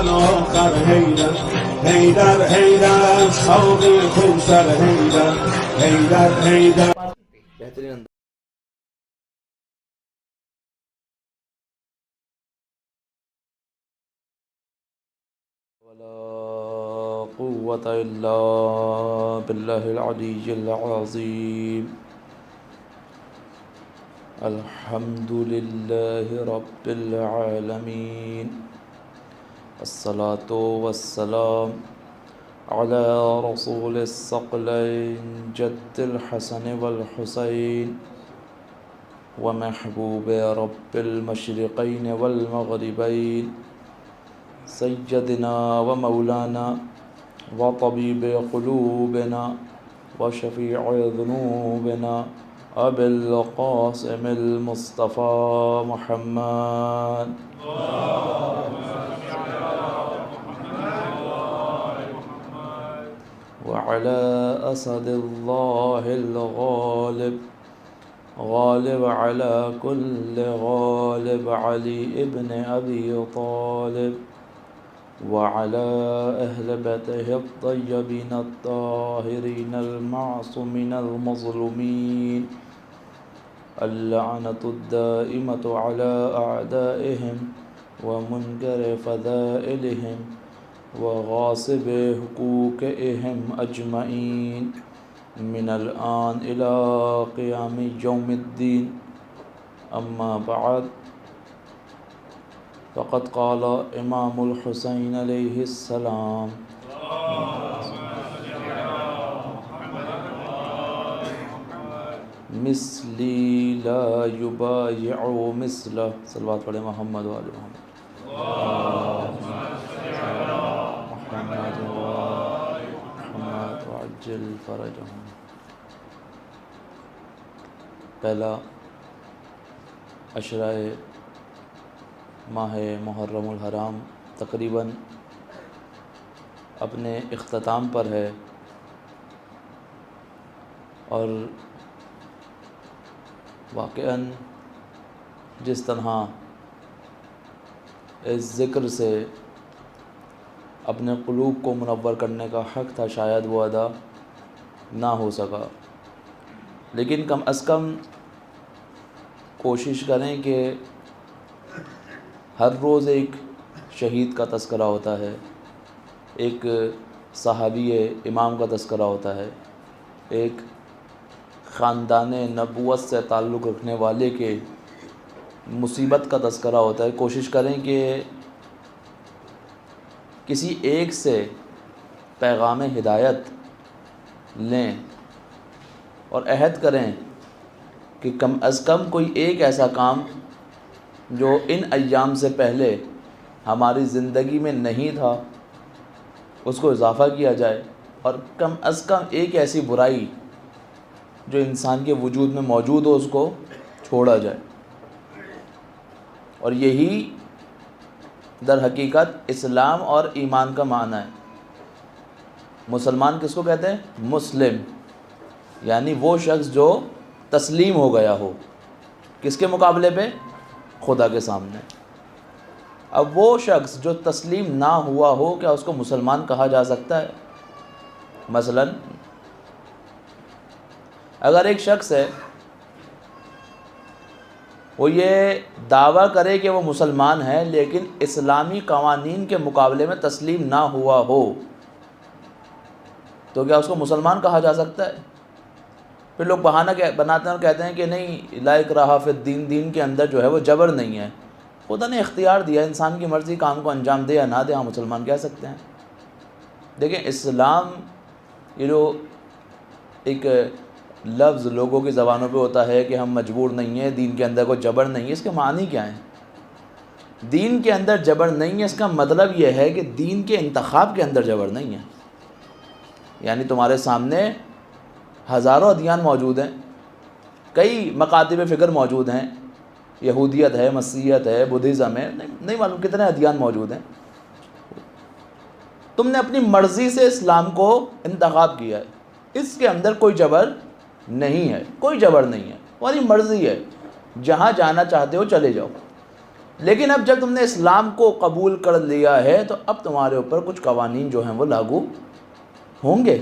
اول آخر حیدر حیدر حیدر شوق خون سر حیدر حیدر حیدر. بہترین انداز. ولا قوة إلا بالله العلي العظيم. الحمد لله رب العالمين. الصلاة والسلام على رسول الثقلين جد الحسن والحسين ومحبوب رب المشرقين والمغربين سيدنا ومولانا وطبيب قلوبنا وشفيع ذنوبنا أبي القاسم المصطفى محمد وعلى أسد الله الغالب غالب على كل غالب علي ابن أبي طالب وعلى أهل بيته الطيبين الطاهرين المعصومين المظلومين اللعنة الدائمة على أعدائهم ومنكر فضائلهم وغاصب حقوقهم أجمعين من الآن إلى قيام يوم الدين. أما بعد، فقد قال امام الحسین علیہ السلام مثلی لا یبایع مثلہ. صلوات پڑھیں محمد و آل محمد. محمد و آل محمد وعجل فرجہم. پہلا عشرہ ماہ محرم الحرام تقریباً اپنے اختتام پر ہے، اور واقعاً جس طرح اس ذکر سے اپنے قلوب کو منور کرنے کا حق تھا شاید وہ ادا نہ ہو سکا، لیکن کم از کم کوشش کریں کہ ہر روز ایک شہید کا تذکرہ ہوتا ہے، ایک صحابی امام کا تذکرہ ہوتا ہے، ایک خاندان نبوت سے تعلق رکھنے والے کے مصیبت کا تذکرہ ہوتا ہے. کوشش کریں کہ کسی ایک سے پیغام ہدایت لیں اور عہد کریں کہ کم از کم کوئی ایک ایسا کام جو ان ایام سے پہلے ہماری زندگی میں نہیں تھا اس کو اضافہ کیا جائے، اور کم از کم ایک ایسی برائی جو انسان کے وجود میں موجود ہو اس کو چھوڑا جائے. اور یہی در حقیقت اسلام اور ایمان کا معنی ہے. مسلمان کس کو کہتے ہیں؟ مسلم، یعنی وہ شخص جو تسلیم ہو گیا ہو. کس کے مقابلے پہ؟ خدا کے سامنے. اب وہ شخص جو تسلیم نہ ہوا ہو، کیا اس کو مسلمان کہا جا سکتا ہے؟ مثلا اگر ایک شخص ہے وہ یہ دعویٰ کرے کہ وہ مسلمان ہے لیکن اسلامی قوانین کے مقابلے میں تسلیم نہ ہوا ہو، تو کیا اس کو مسلمان کہا جا سکتا ہے؟ پھر لوگ بہانہ بناتے ہیں اور کہتے ہیں کہ نہیں، لا اکراہ فی الدین، دین کے اندر جو ہے وہ جبر نہیں ہے، خدا نے اختیار دیا، انسان کی مرضی کام کو انجام دے یا نہ دے، ہم مسلمان کہہ سکتے ہیں. دیکھیں اسلام یہ جو ایک لفظ لوگوں کی زبانوں پہ ہوتا ہے کہ ہم مجبور نہیں ہیں، دین کے اندر کوئی جبر نہیں ہے، اس کے معنی کیا ہیں؟ دین کے اندر جبر نہیں ہے، اس کا مطلب یہ ہے کہ دین کے انتخاب کے اندر جبر نہیں ہے. یعنی تمہارے سامنے ہزاروں ادیان موجود ہیں، کئی مکاتب فکر موجود ہیں، یہودیت ہے، مسیحیت ہے، بدھزم ہے، نہیں معلوم کتنے ادیان موجود ہیں. تم نے اپنی مرضی سے اسلام کو انتخاب کیا ہے، اس کے اندر کوئی جبر نہیں ہے، کوئی جبر نہیں ہے، تمہاری مرضی ہے، جہاں جانا چاہتے ہو چلے جاؤ. لیکن اب جب تم نے اسلام کو قبول کر لیا ہے تو اب تمہارے اوپر کچھ قوانین جو ہیں وہ لاگو ہوں گے۔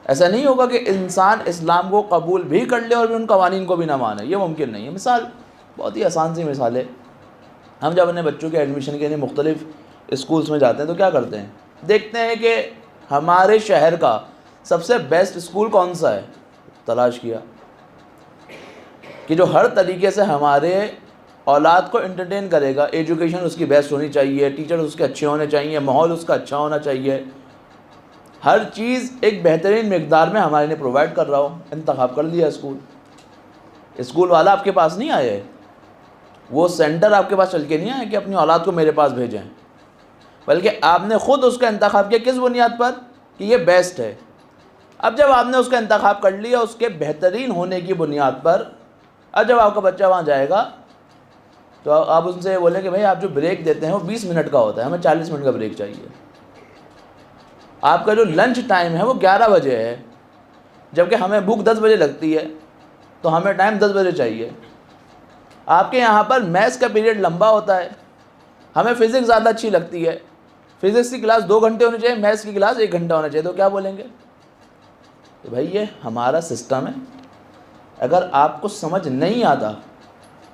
ایسا نہیں ہوگا کہ انسان اسلام کو قبول بھی کر لے اور ان قوانین کو بھی نہ مانے، یہ ممکن نہیں ہے۔ مثال بہت ہی آسان سی مثال ہے، ہم جب اپنے بچوں کے ایڈمیشن کے لیے مختلف اسکولس میں جاتے ہیں تو کیا کرتے ہیں، دیکھتے ہیں کہ ہمارے شہر کا سب سے بیسٹ اسکول کون سا ہے، تلاش کیا کہ جو ہر طریقے سے ہمارے اولاد کو انٹرٹین کرے گا، ایجوکیشن اس کی بیسٹ ہونی چاہیے، ٹیچر اس کے اچھے ہونے چاہیے، ماحول اس کا اچھا ہونا چاہیے، ہر چیز ایک بہترین مقدار میں ہمارے لیے پرووائڈ کر رہا ہو۔ انتخاب کر لیا اسکول والا آپ کے پاس نہیں آئے، وہ سینٹر آپ کے پاس چل کے نہیں آئے کہ اپنی اولاد کو میرے پاس بھیجیں، بلکہ آپ نے خود اس کا انتخاب کیا، کس بنیاد پر کہ یہ بیسٹ ہے۔ اب جب آپ نے اس کا انتخاب کر لیا اس کے بہترین ہونے کی بنیاد پر، اب جب آپ کا بچہ وہاں جائے گا تو آپ ان سے بولیں کہ بھائی آپ جو بریک دیتے ہیں وہ 20 منٹ کا ہوتا ہے، ہمیں 40 منٹ کا بریک چاہیے۔ آپ کا جو لنچ ٹائم ہے وہ 11 بجے ہے، جبکہ ہمیں بھوک 10 بجے لگتی ہے، تو ہمیں ٹائم 10 بجے چاہیے۔ آپ کے یہاں پر میتھس کا پیریڈ لمبا ہوتا ہے، ہمیں فزکس زیادہ اچھی لگتی ہے، فزکس کی کلاس 2 گھنٹے ہونی چاہیے، میتھس کی کلاس 1 گھنٹہ ہونا چاہیے، تو کیا بولیں گے کہ بھائی یہ ہمارا سسٹم ہے، اگر آپ کو سمجھ نہیں آتا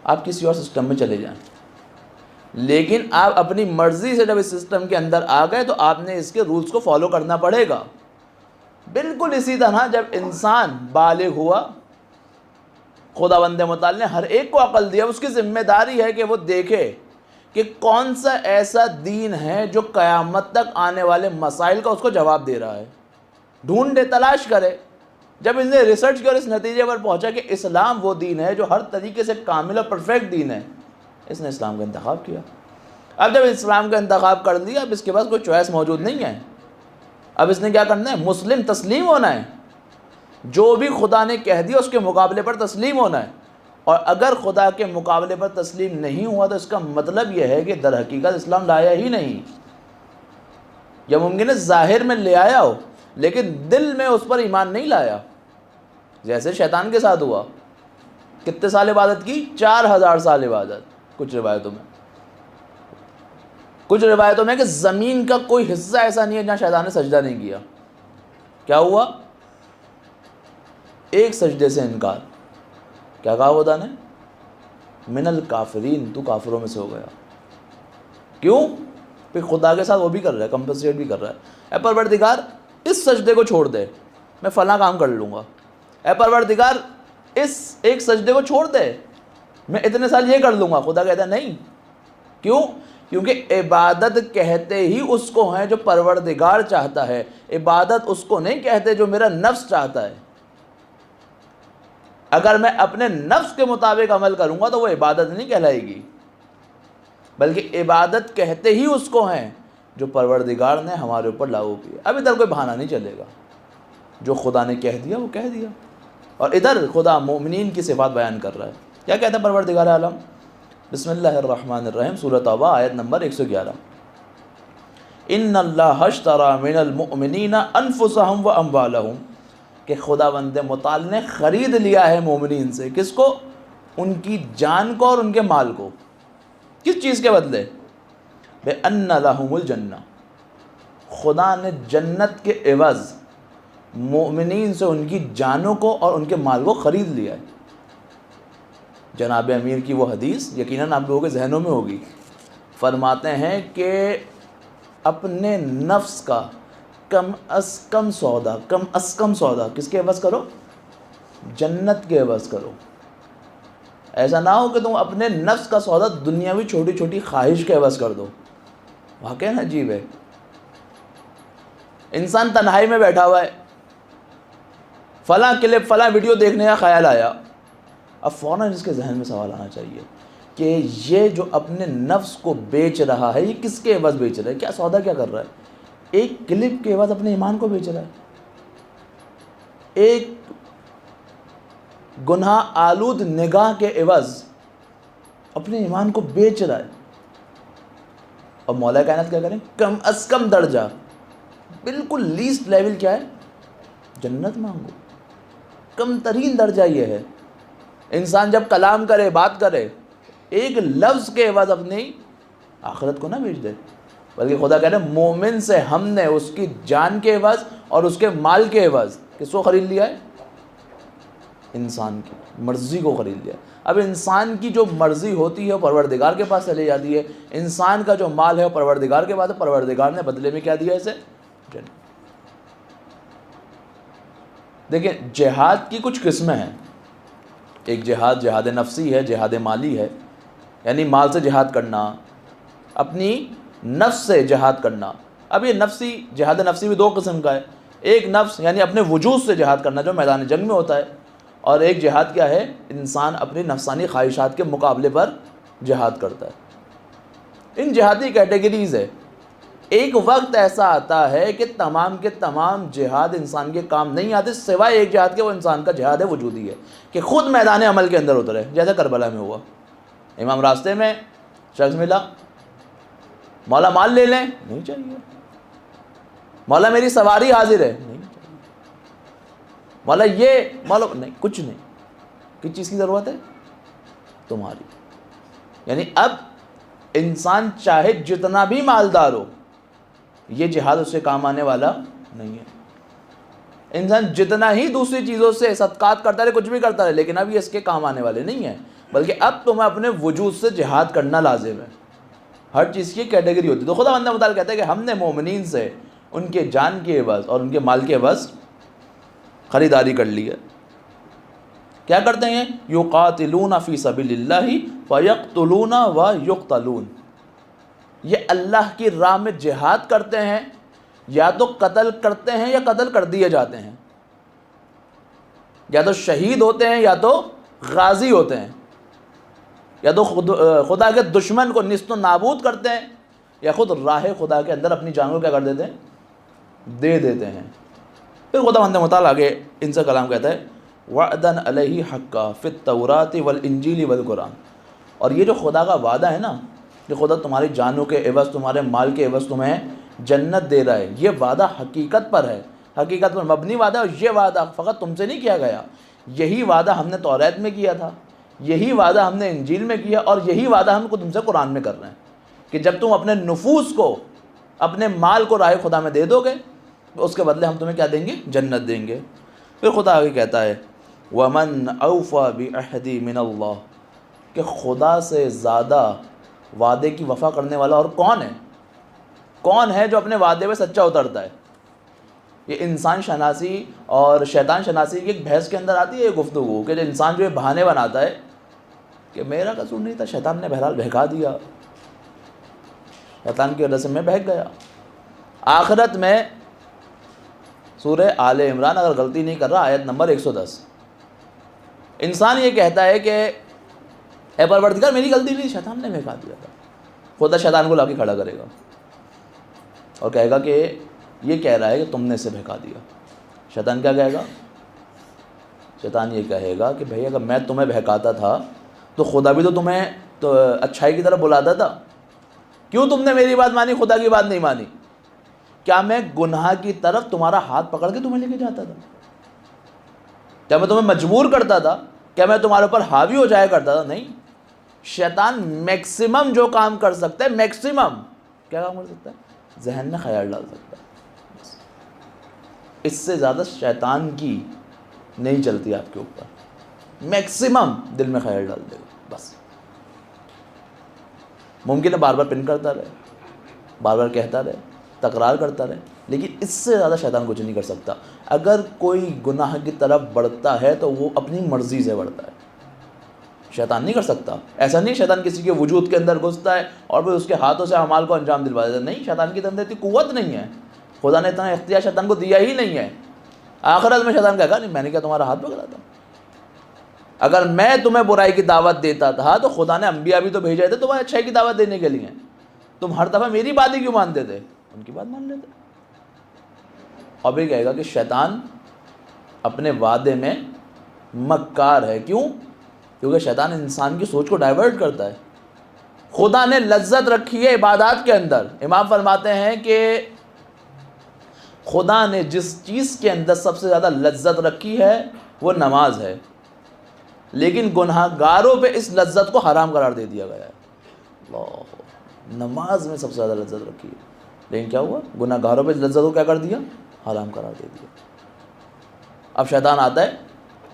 آپ کسی اور سسٹم میں چلے جائیں، لیکن آپ اپنی مرضی سے جب اس سسٹم کے اندر آ گئے تو آپ نے اس کے رولز کو فالو کرنا پڑے گا۔ بالکل اسی طرح جب انسان بالغ ہوا، خداوند متعال نے ہر ایک کو عقل دیا، اس کی ذمہ داری ہے کہ وہ دیکھے کہ کون سا ایسا دین ہے جو قیامت تک آنے والے مسائل کا اس کو جواب دے رہا ہے، ڈھونڈے، تلاش کرے۔ جب اس نے ریسرچ کیا اور اس نتیجے پر پہنچا کہ اسلام وہ دین ہے جو ہر طریقے سے کامل اور پرفیکٹ دین ہے، اس نے اسلام کا انتخاب کیا۔ اب جب اسلام کا انتخاب کر لیا اب اس کے پاس کوئی چوائس موجود نہیں ہے، اب اس نے کیا کرنا ہے، مسلم تسلیم ہونا ہے، جو بھی خدا نے کہہ دیا اس کے مقابلے پر تسلیم ہونا ہے، اور اگر خدا کے مقابلے پر تسلیم نہیں ہوا تو اس کا مطلب یہ ہے کہ در حقیقت اسلام لایا ہی نہیں، یا ممکن ہے ظاہر میں لے آیا ہو لیکن دل میں اس پر ایمان نہیں لایا، جیسے شیطان کے ساتھ ہوا۔ کتنے سال عبادت کی، 4000 سال عبادت، کچھ روایتوں میں کہ زمین کا کوئی حصہ ایسا نہیں ہے جہاں شیطان نے سجدہ نہیں کیا۔ کیا ہوا، ایک سجدے سے انکار، کیا کہا خدا نے، من الکافرین، تو کافروں میں سے ہو گیا۔ کیوں، پھر خدا کے ساتھ وہ بھی کر رہا ہے، کمپنسیٹ بھی کر رہا ہے، اے پروردگار اس سجدے کو چھوڑ دے، میں فلاں کام کر لوں گا، اے پروردگار اس ایک سجدے کو چھوڑ دے، میں اتنے سال یہ کر لوں گا۔ خدا کہتا ہے نہیں، کیوں، کیونکہ عبادت کہتے ہی اس کو ہیں جو پروردگار چاہتا ہے، عبادت اس کو نہیں کہتے جو میرا نفس چاہتا ہے۔ اگر میں اپنے نفس کے مطابق عمل کروں گا تو وہ عبادت نہیں کہلائے گی، بلکہ عبادت کہتے ہی اس کو ہیں جو پروردگار نے ہمارے اوپر لاگو کیا۔ اب ادھر کوئی بہانہ نہیں چلے گا، جو خدا نے کہہ دیا وہ کہہ دیا، اور ادھر خدا مومنین کی صفات بیان کر رہا ہے۔ کیا کہتا ہے پروردگار عالم، بسم اللہ الرحمن الرحیم، سورۃ توبہ آیت نمبر 111، ان اللہ اشتری من المؤمنین انفسهم واموالهم، کہ خداوند متعال نے خرید لیا ہے مومنین سے، کس کو، ان کی جان کو اور ان کے مال کو، کس چیز کے بدلے، بِأَنَّ لَهُمُ الْجَنَّةَ، خدا نے جنت کے عوض مومنین سے ان کی جانوں کو اور ان کے مال کو خرید لیا ہے۔ جناب امیر کی وہ حدیث یقیناً آپ لوگوں کے ذہنوں میں ہوگی، فرماتے ہیں کہ اپنے نفس کا کم از کم سودا کس کے عوض کرو، جنت کے عوض کرو۔ ایسا نہ ہو کہ تم اپنے نفس کا سودا دنیاوی چھوٹی چھوٹی خواہش کے عوض کر دو۔ واقعی عجیب ہے، انسان تنہائی میں بیٹھا ہوا ہے، فلاں کلپ فلاں ویڈیو دیکھنے کا خیال آیا، اب فوراً اس کے ذہن میں سوال آنا چاہیے کہ یہ جو اپنے نفس کو بیچ رہا ہے یہ کس کے عوض بیچ رہا ہے، کیا سودا کیا کر رہا ہے، ایک کلپ کے عوض اپنے ایمان کو بیچ رہا ہے، ایک گناہ آلود نگاہ کے عوض اپنے ایمان کو بیچ رہا ہے۔ اور مولا کائنات کیا کریں، کم از کم درجہ، بالکل لیسٹ لیول کیا ہے، جنت مانگو، کم ترین درجہ یہ ہے۔ انسان جب کلام کرے، بات کرے، ایک لفظ کے عوض اپنی آخرت کو نہ بیچ دے، بلکہ خدا کہہ رہے ہیں مومن سے ہم نے اس کی جان کے عوض اور اس کے مال کے عوض کس کو خرید لیا ہے؟ انسان کی مرضی کو خرید لیا۔ اب انسان کی جو مرضی ہوتی ہے وہ پروردگار کے پاس چلی جاتی ہے، انسان کا جو مال ہے وہ پروردگار کے پاس ہے، پروردگار نے بدلے میں کیا دیا اسے؟ جنت۔ دیکھیں جہاد کی کچھ قسمیں ہیں، ایک جہاد نفسی ہے، جہاد مالی ہے، یعنی مال سے جہاد کرنا، اپنی نفس سے جہاد کرنا۔ اب یہ جہاد نفسی بھی دو قسم کا ہے، ایک نفس یعنی اپنے وجود سے جہاد کرنا جو میدان جنگ میں ہوتا ہے، اور ایک جہاد کیا ہے؟ انسان اپنی نفسانی خواہشات کے مقابلے پر جہاد کرتا ہے۔ ان جہادی کیٹیگریز ہے، ایک وقت ایسا آتا ہے کہ تمام کے تمام جہاد انسان کے کام نہیں آتے سوائے ایک جہاد کے، وہ انسان کا جہاد ہے وجودی ہے کہ خود میدان عمل کے اندر اترے، جیسے کربلا میں ہوا۔ امام راستے میں شخص ملا، مولا مال لے لیں، نہیں چاہیے۔ مولا میری سواری حاضر ہے، نہیں چاہیے۔ مولا نہیں، کچھ نہیں۔ کس چیز کی ضرورت ہے؟ تمہاری۔ یعنی اب انسان چاہے جتنا بھی مالدار ہو، یہ جہاد اس سے کام آنے والا نہیں ہے۔ انسان جتنا ہی دوسری چیزوں سے صدقات کرتا رہے، کچھ بھی کرتا رہے، لیکن اب یہ اس کے کام آنے والے نہیں ہیں، بلکہ اب تمہیں اپنے وجود سے جہاد کرنا لازم ہے۔ ہر چیز کی کیٹیگری ہوتی ہے۔ تو خدا بندہ متعال کہتا ہے کہ ہم نے مومنین سے ان کے جان کے عوض اور ان کے مال کے عوض خریداری کر لی ہے۔ کیا کرتے ہیں؟ یقاتلون فی سبیل اللہ فیقتلون ویقتلون، یہ اللہ کی راہ میں جہاد کرتے ہیں، یا تو قتل کرتے ہیں یا قتل کر دیے جاتے ہیں، یا تو شہید ہوتے ہیں یا تو غازی ہوتے ہیں، یا تو خدا کے دشمن کو نیست و نابود کرتے ہیں، یا خود راہ خدا کے اندر اپنی جان کو کیا کر دیتے ہیں؟ دے دیتے ہیں۔ پھر خدا بندہ متعال آگے ان سے کلام کہتا ہے وعدن علیہ حقا فی التوراۃ والانجیل والقرآن، اور یہ جو خدا کا وعدہ ہے نا، کہ خدا تمہاری جانوں کے عوض، تمہارے مال کے عوض تمہیں جنت دے رہا ہے، یہ وعدہ حقیقت پر ہے، حقیقت پر مبنی وعدہ ہے، اور یہ وعدہ فقط تم سے نہیں کیا گیا، یہی وعدہ ہم نے توریت میں کیا تھا، یہی وعدہ ہم نے انجیل میں کیا، اور یہی وعدہ ہم کو تم سے قرآن میں کر رہے ہیں کہ جب تم اپنے نفوس کو، اپنے مال کو راہ خدا میں دے دو گے تو اس کے بدلے ہم تمہیں کیا دیں گے؟ جنت دیں گے۔ پھر خدا آگے کہتا ہے وَمَنْ أَوْفَى بِعَهْدِهِ مِنَ اللَّهِ، کہ خدا سے زیادہ وعدے کی وفا کرنے والا اور کون ہے؟ کون ہے جو اپنے وعدے میں سچا اترتا ہے؟ یہ انسان شناسی اور شیطان شناسی کی ایک بحث کے اندر آتی ہے یہ گفتگو، کہ جو انسان جو یہ بہانے بناتا ہے کہ میرا قصور نہیں تھا، شیطان نے بہرحال بہکا دیا، شیطان کی وجہ سے میں بہک گیا۔ آخرت میں سورہ آل عمران اگر غلطی نہیں کر رہا آیت نمبر 110، انسان یہ کہتا ہے کہ اے پروردگار میری غلطی نہیں، شیطان نے بہکا دیا تھا۔ خدا شیطان کو لا کے کھڑا کرے گا اور کہے گا کہ یہ کہہ رہا ہے کہ تم نے اسے بہکا دیا۔ شیطان کیا کہے گا؟ شیطان یہ کہے گا کہ بھئی اگر میں تمہیں بہکاتا تھا تو خدا بھی تو تمہیں تو اچھائی کی طرف بلاتا تھا، کیوں تم نے میری بات مانی، خدا کی بات نہیں مانی؟ کیا میں گناہ کی طرف تمہارا ہاتھ پکڑ کے تمہیں لے کے جاتا تھا؟ کیا میں تمہیں مجبور کرتا تھا؟ کیا میں تمہارے اوپر حاوی ہو جایا کرتا تھا؟ نہیں۔ شیطان میکسیمم جو کام کر سکتا ہے، میکسیمم کیا کام کر سکتا ہے؟ ذہن میں خیال ڈال سکتا ہے، اس سے زیادہ شیطان کی نہیں چلتی آپ کے اوپر، میکسیمم دل میں خیال ڈال دے گا بس۔ ممکن ہے بار بار پن کرتا رہے، بار بار کہتا رہے، تکرار کرتا رہے، لیکن اس سے زیادہ شیطان کچھ نہیں کر سکتا۔ اگر کوئی گناہ کی طرف بڑھتا ہے تو وہ اپنی مرضی سے بڑھتا ہے، شیطان نہیں کر سکتا۔ ایسا نہیں شیطان کسی کے وجود کے اندر گھستا ہے اور پھر اس کے ہاتھوں سے اعمال کو انجام دلوا دیتا ہے، نہیں، شیطان کی اندر اتنی قوت نہیں ہے، خدا نے اتنا اختیار شیطان کو دیا ہی نہیں ہے۔ آخرت میں شیطان کہے گا نہیں میں نے کیا تمہارا ہاتھ پکڑا تھا؟ اگر میں تمہیں برائی کی دعوت دیتا تھا تو خدا نے انبیاء بھی تو بھیجے تھے تمہیں اچھائی کی دعوت دینے کے لیے، تم ہر دفعہ میری بات ہی کیوں مانتے تھے؟ ان کی بات مان لیتے۔ اور بھی کہے گا کہ شیطان اپنے وعدے میں مکار ہے، کیوں؟ کیونکہ شیطان انسان کی سوچ کو ڈائیورٹ کرتا ہے۔ خدا نے لذت رکھی ہے عبادات کے اندر، امام فرماتے ہیں کہ خدا نے جس چیز کے اندر سب سے زیادہ لذت رکھی ہے وہ نماز ہے، لیکن گناہگاروں پہ اس لذت کو حرام قرار دے دیا گیا ہے۔ اللہ، نماز میں سب سے زیادہ لذت رکھی ہے، لیکن کیا ہوا؟ گناہگاروں پہ لذت کو کیا کر دیا؟ حرام قرار دے دیا۔ اب شیطان آتا ہے،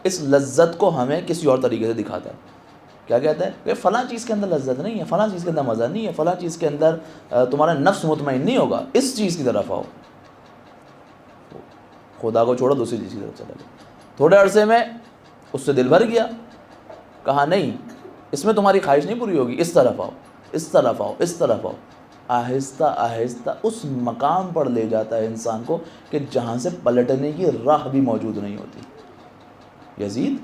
اس لذت کو ہمیں کسی اور طریقے سے دکھاتا ہے۔ کیا کہتا ہے کہ فلاں چیز کے اندر لذت نہیں ہے، فلاں چیز کے اندر مزہ نہیں ہے، فلاں چیز کے اندر تمہارا نفس مطمئن نہیں ہوگا، اس چیز کی طرف آؤ۔ خدا کو چھوڑو، دوسری چیز کی طرف چلا گیا۔ تھوڑے عرصے میں اس سے دل بھر گیا، کہا نہیں اس میں تمہاری خواہش نہیں پوری ہوگی، اس طرف آؤ، اس طرف آؤ، اس طرف آؤ۔ آہستہ آہستہ اس مقام پر لے جاتا ہے انسان کو کہ جہاں سے پلٹنے کی راہ بھی موجود نہیں ہوتی۔ یزید،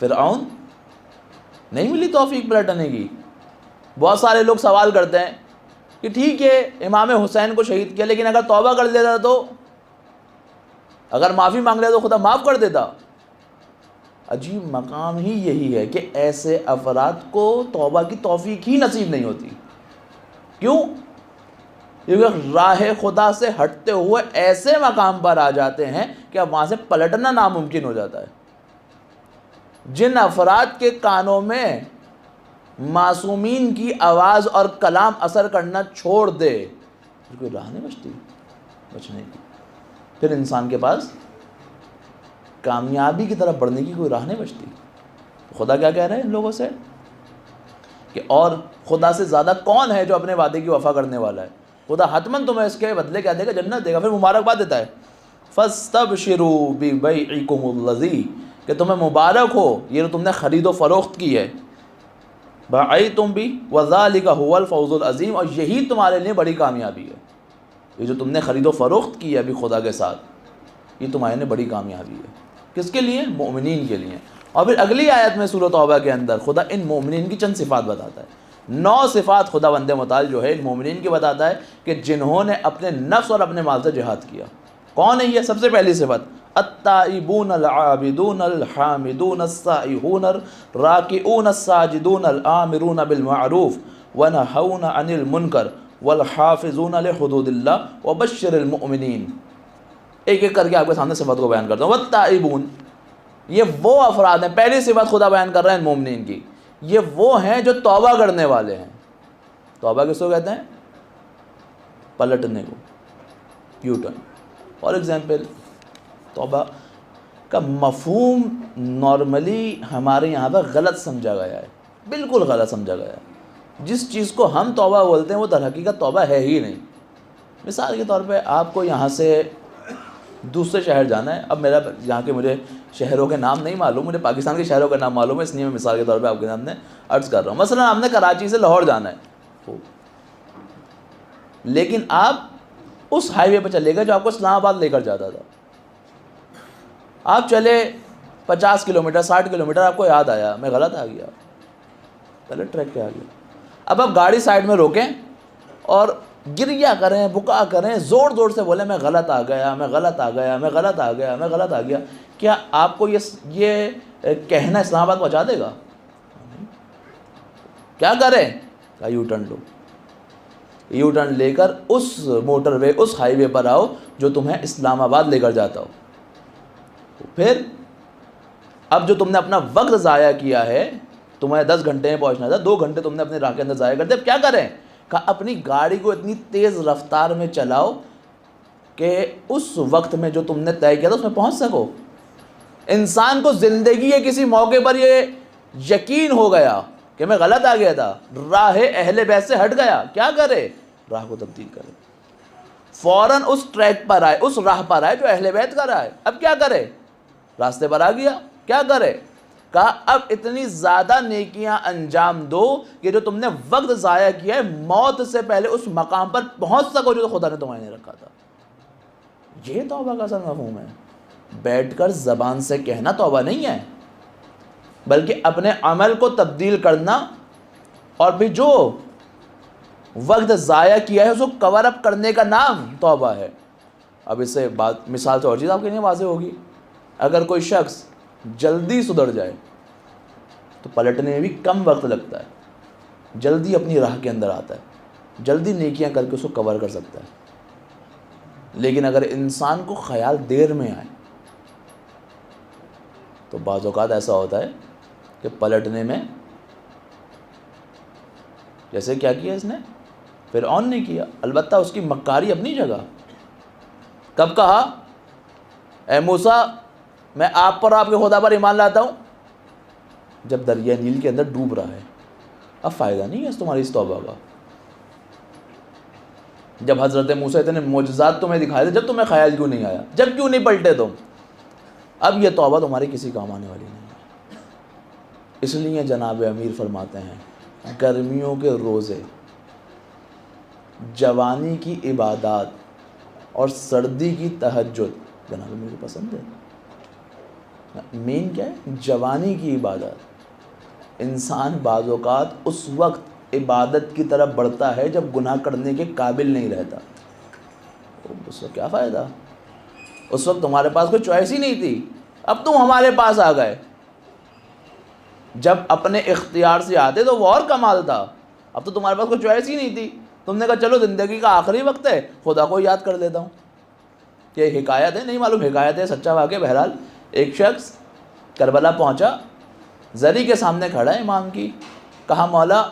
فرعون، نہیں ملی توفیق پلٹنے کی۔ بہت سارے لوگ سوال کرتے ہیں کہ ٹھیک ہے امام حسین کو شہید کیا، لیکن اگر توبہ کر لیتا تو، اگر معافی مانگ لیتا تو خدا معاف کر دیتا۔ عجیب مقام ہی یہی ہے کہ ایسے افراد کو توبہ کی توفیق ہی نصیب نہیں ہوتی۔ کیوں؟ کیونکہ راہ خدا سے ہٹتے ہوئے ایسے مقام پر آ جاتے ہیں کہ اب وہاں سے پلٹنا ناممکن ہو جاتا ہے۔ جن افراد کے کانوں میں معصومین کی آواز اور کلام اثر کرنا چھوڑ دے، پھر کوئی راہ نہیں بچتی بچنے کی، پھر انسان کے پاس کامیابی کی طرف بڑھنے کی کوئی راہ نہیں بچتی۔ خدا کیا کہہ رہے ہیں ان لوگوں سے کہ اور خدا سے زیادہ کون ہے جو اپنے وعدے کی وفا کرنے والا ہے؟ خدا حتماً تمہیں اس کے بدلے کیا دے گا؟ جنت دے گا۔ پھر مبارکباد دیتا ہے، فَاسْتَبْشِرُوا بِبَيْعِكُمُ الَّذِي، کہ تمہیں مبارک ہو یہ جو تم نے خرید و فروخت کی ہے، بَعَيْتُمْ بِهِ وَذَلِكَ هُوَ الْفَوْزُ الْعَظِيمُ، اور یہی تمہارے لیے بڑی کامیابی ہے۔ یہ جو تم نے خرید و فروخت کی ہے ابھی خدا کے ساتھ، یہ تمہارے لیے بڑی کامیابی ہے۔ کس کے لیے؟ مومنین کے لیے۔ اور پھر اگلی آیت میں سورۃ توبہ کے اندر خدا ان مومنین کی چند صفات بتاتا ہے۔ 9 صفات خدا بند متعال جو ہے ان مومنین کی بتاتا ہے کہ جنہوں نے اپنے نفس اور اپنے مال سے جہاد کیا۔ کون ہے یہ؟ سب سے پہلی صفت، التائبون العابدون الحامدون السائحون الراکعون الساجدون الآمرون بالمعروف ونہون عن المنکر والحافظون لحدود اللہ وبشر المؤمنین۔ ایک ایک کر کے آپ کے سامنے صفت کو بیان کرتا ہوں۔ والتائبون، یہ وہ افراد ہیں، پہلی صفت خدا بیان کر رہے ہیں ان مومنین کی، یہ وہ ہیں جو توبہ کرنے والے ہیں۔ توبہ کس کو کہتے ہیں؟ پلٹنے کو، یو ٹرن۔ فار ایگزامپل، توبہ کا مفہوم نارملی ہمارے یہاں پر غلط سمجھا گیا ہے، بالکل غلط سمجھا گیا ہے۔ جس چیز کو ہم توبہ بولتے ہیں وہ در حقیقت توبہ ہے ہی نہیں۔ مثال کے طور پہ آپ کو یہاں سے دوسرے شہر جانا ہے۔ اب میرا یہاں کے مجھے شہروں کے نام نہیں معلوم، مجھے پاکستان کے شہروں کا نام معلوم ہے، اس لیے میں مثال کے طور پہ آپ کے سامنے عرض کر رہا ہوں۔ مثلا آپ نے کراچی سے لاہور جانا ہے، لیکن آپ اس ہائی وے پہ چلے گئے جو آپ کو اسلام آباد لے کر جاتا تھا۔ آپ چلے 50 کلومیٹر 60 کلومیٹر، آپ کو یاد آیا میں غلط آ گیا، پہلے ٹریک پہ آ گیا۔ اب آپ گاڑی سائڈ میں روکیں اور گریا کریں، بکا کریں، زور زور سے بولیں میں غلط آ گیا، میں غلط آ گیا، میں غلط آ گیا، میں غلط آ گیا۔ کیا آپ کو یہ کہنا اسلام آباد پہنچا دے گا؟ کیا کریں؟ کہا یو ٹرن لو، یو ٹرن لے کر اس موٹر وے، اس ہائی وے پر آؤ جو تمہیں اسلام آباد لے کر جاتا ہو۔ پھر اب جو تم نے اپنا وقت ضائع کیا ہے، تمہیں 10 گھنٹے میں پہنچنا تھا، 2 گھنٹے تم نے اپنے راہ کے اندر ضائع کر دیا، اب کیا کریں؟ کہ اپنی گاڑی کو اتنی تیز رفتار میں چلاؤ کہ اس وقت میں جو تم نے طے کیا تھا اس میں پہنچ سکو۔ انسان کو زندگی کے کسی موقع پر یہ یقین ہو گیا کہ میں غلط آ گیا تھا، راہ اہل بیت سے ہٹ گیا، کیا کرے؟ راہ کو تبدیل کرے، فوراً اس ٹریک پر آئے، اس راہ پر آئے جو اہل بیت کا راہ ہے۔ اب کیا کرے؟ راستے پر آ گیا، کیا کرے؟ کہا اب اتنی زیادہ نیکیاں انجام دو کہ جو تم نے وقت ضائع کیا ہے موت سے پہلے اس مقام پر پہنچ سکو جو خدا نے تمہیں نہیں رکھا تھا۔ یہ توبہ کا اصل مفہوم ہے۔ بیٹھ کر زبان سے کہنا توبہ نہیں ہے، بلکہ اپنے عمل کو تبدیل کرنا اور پھر جو وقت ضائع کیا ہے اس کو کور اپ کرنے کا نام توبہ ہے۔ اب اس سے بات مثال سے اور چیز آپ کے لیے واضح ہوگی۔ اگر کوئی شخص جلدی سدھر جائے تو پلٹنے میں بھی کم وقت لگتا ہے، جلدی اپنی راہ کے اندر آتا ہے، جلدی نیکیاں کر کے اس کو کور کر سکتا ہے۔ لیکن اگر انسان کو خیال دیر میں آئے تو بعض اوقات ایسا ہوتا ہے کہ پلٹنے میں، جیسے کیا کیا اس نے، فرعون نے کیا، البتہ اس کی مکاری اپنی جگہ۔ کب کہا اے موسیٰ میں آپ پر آپ کے خدا پر ایمان لاتا ہوں؟ جب دریا نیل کے اندر ڈوب رہا ہے، اب فائدہ نہیں ہے تمہاری اس توبہ کا۔ جب حضرت موسیٰ اتنے معجزات تمہیں دکھائے تھے، جب تمہیں خیال کیوں نہیں آیا؟ جب کیوں نہیں پلٹے تم؟ اب یہ توبہ تمہاری کسی کام آنے والی نہیں ہے۔ اس لیے جناب امیر فرماتے ہیں گرمیوں کے روزے، جوانی کی عبادات اور سردی کی تہجد جناب امیر کو پسند ہے۔ مین کیا ہے؟ جوانی کی عبادت۔ انسان بعض اوقات اس وقت عبادت کی طرف بڑھتا ہے جب گناہ کرنے کے قابل نہیں رہتا، اس وقت کیا فائدہ؟ اس وقت تمہارے پاس کوئی چوائس ہی نہیں تھی، اب تم ہمارے پاس آ گئے۔ جب اپنے اختیار سے آتے تو وہ اور کمال تھا، اب تو تمہارے پاس کوئی چوائس ہی نہیں تھی، تم نے کہا چلو زندگی کا آخری وقت ہے، خدا کو یاد کر لیتا ہوں۔ یہ حکایت ہے، نہیں معلوم حکایت ہے سچا واقعہ۔ بہرحال ایک شخص کربلا پہنچا، زری کے سامنے کھڑا ہے امام کی، کہا مولا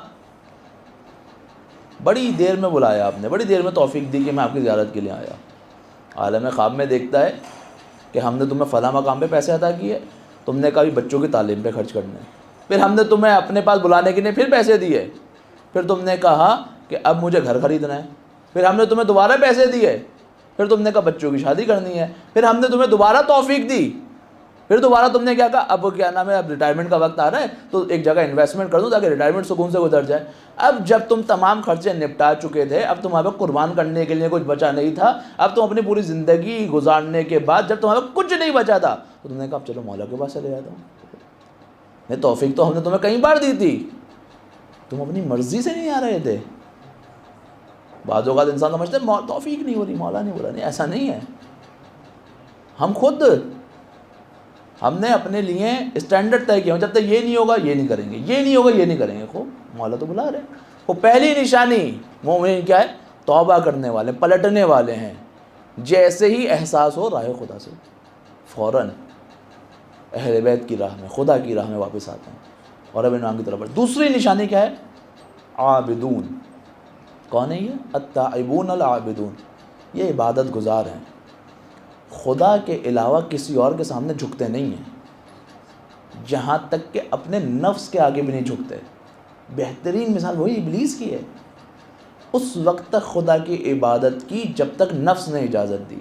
بڑی دیر میں بلایا آپ نے، بڑی دیر میں توفیق دی کہ میں آپ کی زیارت کے لیے آیا۔ عالم خواب میں دیکھتا ہے کہ ہم نے تمہیں فلاں مقام پہ پیسے عطا کیے، تم نے کبھی بچوں کی تعلیم پہ خرچ کرنے، پھر ہم نے تمہیں اپنے پاس بلانے کے لیے پھر پیسے دیے، پھر تم نے کہا کہ اب مجھے گھر خریدنا ہے، پھر ہم نے تمہیں دوبارہ پیسے دیے، پھر تم نے کہا بچوں کی شادی کرنی ہے، پھر ہم نے تمہیں دوبارہ توفیق دی، پھر دوبارہ تم نے کیا کہا اب کیا نام ہے، اب ریٹائرمنٹ کا وقت آ رہا ہے تو ایک جگہ انویسٹمنٹ کر دوں تاکہ ریٹائرمنٹ سکون سے گزر جائے۔ اب جب تم تمام خرچے نپٹا چکے تھے، اب تمہارے پاس قربان کرنے کے لیے کچھ بچا نہیں تھا، اب تم اپنی پوری زندگی گزارنے کے بعد جب تمہارے پاس کچھ نہیں بچا تھا تو تم نے کہا اب چلو مولا کے پاس چلے جاتا ہوں، یہ توفیق تو ہم نے تمہیں کئی بار دی تھی، تم اپنی مرضی سے نہیں آ رہے تھے۔ بعض اوقات انسان سمجھتے ہیں توفیق نہیں ہو رہی، مولا نہیں بولا، نہیں ایسا نہیں ہے۔ ہم نے اپنے لیے اسٹینڈرڈ طے کیا، جب تک یہ نہیں ہوگا یہ نہیں کریں گے، یہ نہیں ہوگا یہ نہیں کریں گے۔ خوب مولا تو بلا رہے۔ وہ پہلی نشانی مومن کیا ہے؟ توبہ کرنے والے، پلٹنے والے ہیں۔ جیسے ہی احساس ہو راہ خدا سے فوراً اہل بیت کی راہ میں، خدا کی راہ میں واپس آتے ہیں اور اب انعام کی طرف بڑھتے۔ دوسری نشانی کیا ہے؟ عابدون۔ کون ہے یہ؟ التائبون العابدون، یہ عبادت گزار ہیں، خدا کے علاوہ کسی اور کے سامنے جھکتے نہیں ہیں، جہاں تک کہ اپنے نفس کے آگے بھی نہیں جھکتے۔ بہترین مثال وہی ابلیس کی ہے، اس وقت تک خدا کی عبادت کی جب تک نفس نے اجازت دی،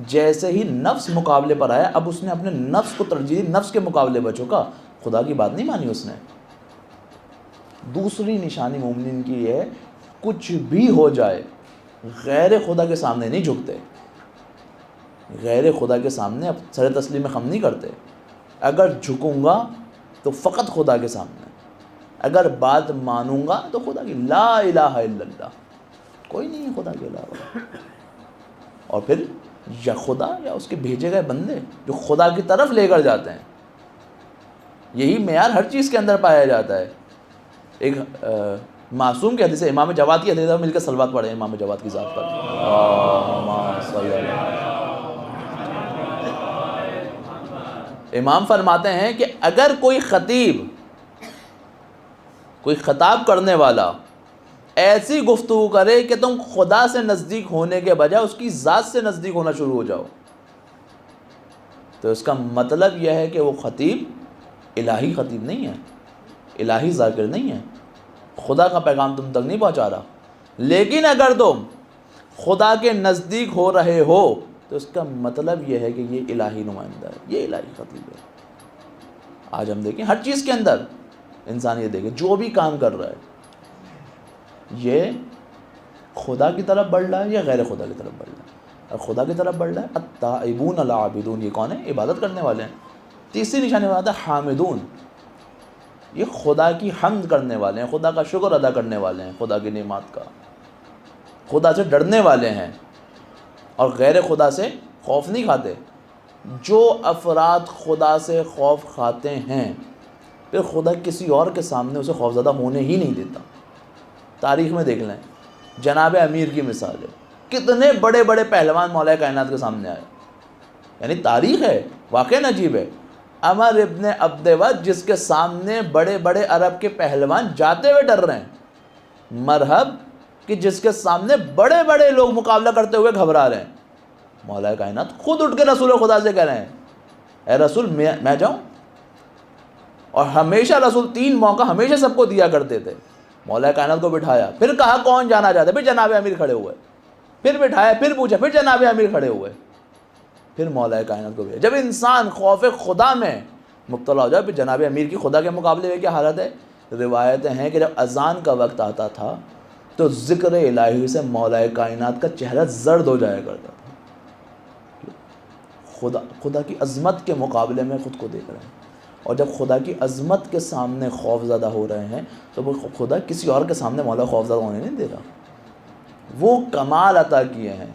جیسے ہی نفس مقابلے پر آیا اب اس نے اپنے نفس کو ترجیح دی، نفس کے مقابلے پر جھکا، خدا کی بات نہیں مانی اس نے۔ دوسری نشانی مومنین کی ہے کچھ بھی ہو جائے غیر خدا کے سامنے نہیں جھکتے، غیر خدا کے سامنے اب سر تسلیم خم نہیں کرتے۔ اگر جھکوں گا تو فقط خدا کے سامنے، اگر بات مانوں گا تو خدا کی، لا الہ الا اللہ، کوئی نہیں ہے خدا کے علاوہ۔ اور پھر یا خدا یا اس کے بھیجے گئے بندے جو خدا کی طرف لے کر جاتے ہیں، یہی معیار ہر چیز کے اندر پایا جاتا ہے۔ ایک معصوم کی حدیث ہے، امام جواد کی حدیث ہے، مل کے صلوات پڑھیں امام جواد کی ذات پر۔ امام فرماتے ہیں کہ اگر کوئی خطیب، کوئی خطاب کرنے والا ایسی گفتگو کرے کہ تم خدا سے نزدیک ہونے کے بجائے اس کی ذات سے نزدیک ہونا شروع ہو جاؤ، تو اس کا مطلب یہ ہے کہ وہ خطیب الہی خطیب نہیں ہے، الہی ذاکر نہیں ہے، خدا کا پیغام تم تک نہیں پہنچا رہا۔ لیکن اگر تم خدا کے نزدیک ہو رہے ہو تو اس کا مطلب یہ ہے کہ یہ الہی نمائندہ ہے، یہ الہی خطیب ہے۔ آج ہم دیکھیں ہر چیز کے اندر انسان یہ دیکھیں جو بھی کام کر رہا ہے یہ خدا کی طرف بڑھ رہا ہے یا غیر خدا کی طرف بڑھ رہا ہے۔ اور خدا کی طرف بڑھ رہا ہے التائبون العابدون، یہ کون ہے؟ عبادت کرنے والے ہیں۔ تیسری نشانی بات ہے حامدون، یہ خدا کی حمد کرنے والے ہیں، خدا کا شکر ادا کرنے والے ہیں، خدا کی نعمات کا، خدا سے ڈرنے والے ہیں اور غیر خدا سے خوف نہیں کھاتے۔ جو افراد خدا سے خوف کھاتے ہیں پھر خدا کسی اور کے سامنے اسے خوفزدہ ہونے ہی نہیں دیتا۔ تاریخ میں دیکھ لیں، جناب امیر کی مثال ہے، کتنے بڑے بڑے پہلوان مولا کائنات کے سامنے آئے، یعنی تاریخ ہے، واقعہ عجیب ہے۔ عمر ابن عبد ود جس کے سامنے بڑے بڑے عرب کے پہلوان جاتے ہوئے ڈر رہے ہیں، مرحب کہ جس کے سامنے بڑے بڑے لوگ مقابلہ کرتے ہوئے گھبرا رہے ہیں، مولا کائنات خود اٹھ کے رسول خدا سے کہہ رہے ہیں اے رسول میں جاؤں؟ اور ہمیشہ رسول 3 موقع ہمیشہ سب کو دیا کرتے تھے، مولا کائنات کو بٹھایا، پھر کہا کون جانا چاہتا ہے، پھر جناب امیر کھڑے ہوئے، پھر بٹھایا، پھر پوچھا، پھر جناب امیر کھڑے ہوئے، پھر مولا کائنات کو بھیجا۔ جب انسان خوف خدا میں مبتلا ہو جائے، پھر جناب امیر کی خدا کے مقابلے میں کیا حالت ہے؟ روایتیں ہیں کہ جب اذان کا وقت آتا تھا تو ذکر الہی سے مولا کائنات کا چہرہ زرد ہو جایا کرتا تھا۔ خدا کی عظمت کے مقابلے میں خود کو دیکھ رہے ہیں، اور جب خدا کی عظمت کے سامنے خوف زدہ ہو رہے ہیں تو وہ خدا کسی اور کے سامنے مولا خوف زدہ ہونے نہیں دے رہا۔ وہ کمال عطا کیے ہیں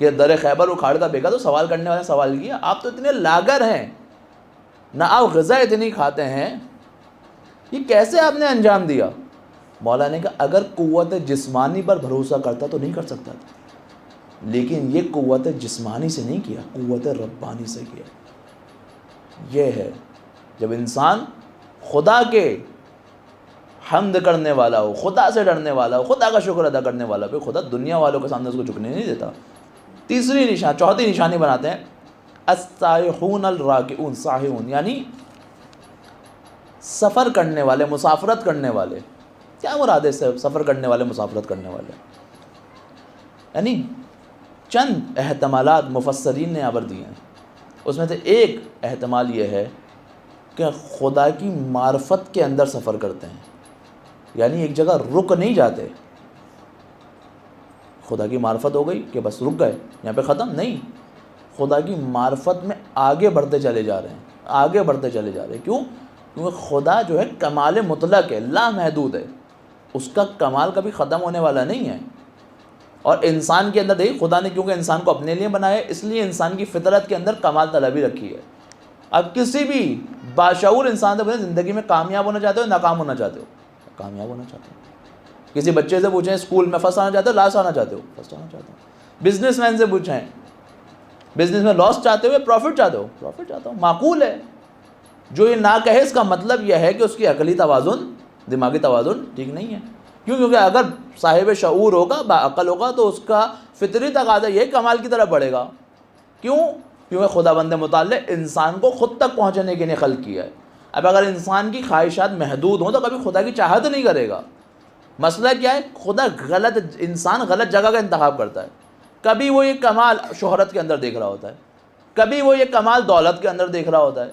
کہ در خیبر اکھاڑ کا بیگا، تو سوال کرنے والے سوال کیا آپ تو اتنے لاگر ہیں، نہ آپ غذا اتنی کھاتے ہیں، یہ کیسے آپ نے انجام دیا؟ مولا نے کہا اگر قوت جسمانی پر بھروسہ کرتا تو نہیں کر سکتا تھا، لیکن یہ قوت جسمانی سے نہیں کیا، قوت ربانی سے کیا۔ یہ ہے جب انسان خدا کے حمد کرنے والا ہو، خدا سے ڈرنے والا ہو، خدا کا شکر ادا کرنے والا ہو، خدا دنیا والوں کے سامنے اس کو جھکنے نہیں دیتا۔ چوتھی نشانی بناتے ہیں السائحون الراکعون، سائحون یعنی سفر کرنے والے، مسافرت کرنے والے۔ کیا مراد ہے سفر کرنے والے، مسافرت کرنے والے؟ یعنی چند احتمالات مفسرین نے یہاں پر دیے ہیں، اس میں سے ایک احتمال یہ ہے کہ خدا کی معرفت کے اندر سفر کرتے ہیں، یعنی ایک جگہ رک نہیں جاتے۔ خدا کی معرفت ہو گئی کہ بس رک گئے یہاں پہ ختم نہیں، خدا کی معرفت میں آگے بڑھتے چلے جا رہے ہیں، آگے بڑھتے چلے جا رہے ہیں۔ کیوں؟ کیونکہ خدا جو ہے کمال مطلق ہے، لا محدود ہے، اس کا کمال کبھی ختم ہونے والا نہیں ہے۔ اور انسان کے اندر دیکھیں، خدا نے کیونکہ انسان کو اپنے لیے بنایا ہے، اس لیے انسان کی فطرت کے اندر کمال طلبی رکھی ہے۔ اب کسی بھی باشعور انسان سے پوچھیں زندگی میں کامیاب ہونا چاہتے ہو، ناکام ہونا چاہتے ہو؟ کامیاب ہونا چاہتے ہو۔ کسی بچے سے پوچھیں اسکول میں فرسٹ آنا چاہتے ہو، لاسٹ آنا چاہتے ہو؟ فرسٹ آنا چاہتے ہو۔ بزنس مین سے پوچھیں بزنس میں لاس چاہتے ہو یا پروفٹ چاہتے ہو؟ پروفٹ چاہتا ہوں۔ معقول ہے، جو یہ نہ کہے اس کا مطلب یہ ہے کہ اس کی عقلی توازن، دماغی توازن ٹھیک نہیں ہے۔ کیونکہ اگر صاحب شعور ہوگا، باعقل ہوگا، تو اس کا فطری تقاضا یہ کمال کی طرف بڑھے گا۔ کیوں؟ کیونکہ خدا بند متعلق انسان کو خود تک پہنچنے کے لیے خلق کیا ہے۔ اب اگر انسان کی خواہشات محدود ہوں تو کبھی خدا کی چاہت نہیں کرے گا۔ مسئلہ کیا ہے؟ انسان غلط جگہ کا انتخاب کرتا ہے۔ کبھی وہ یہ کمال شہرت کے اندر دیکھ رہا ہوتا ہے، کبھی وہ یہ کمال دولت کے اندر دیکھ رہا ہوتا ہے۔